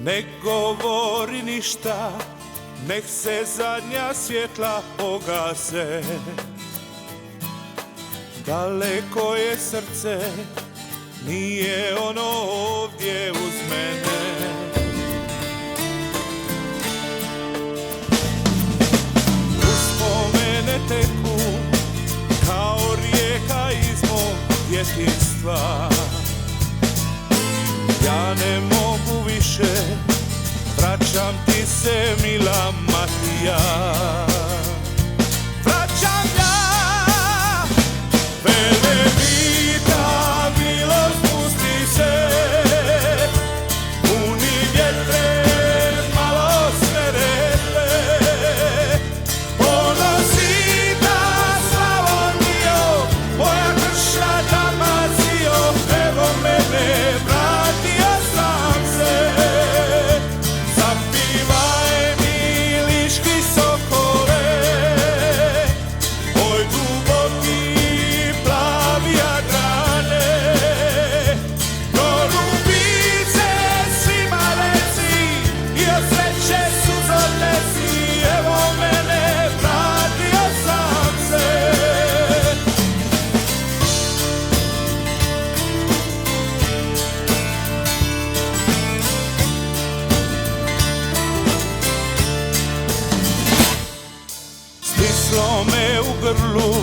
Ne govori ništa, nek se zadnja svjetla pogase. Daleko je srce, nije ono ovdje uz mene. Uspomene teku kao rijeka iz mog djetinjstva. Ja ne mogu više, vraćam ti se mila Matija. Vraćam ja, velebita milost pusti se, puni vjetre, malo smerete, ponosi ta Slavonio, moja krša Dalmacio, evo mene, vratio sam se. Zapivaj mi liški sokole, oj duboki plavi Jadrane, Golubice svima reci i od sreće suzoleci, evo mene, vratio sam se. Stislo me u grlu,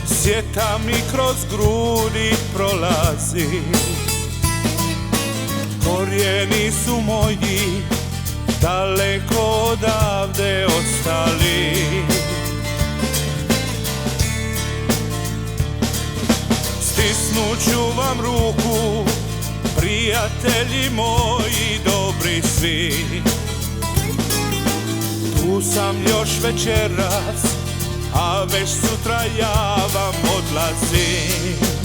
sjeta mi kroz grudi prolazi. Korijeni su moji daleko odavde ostali. Stisnut ću vam ruku, prijatelji moji dobri svi. Tu sam još večeras, a već sutra ja vam odlazim.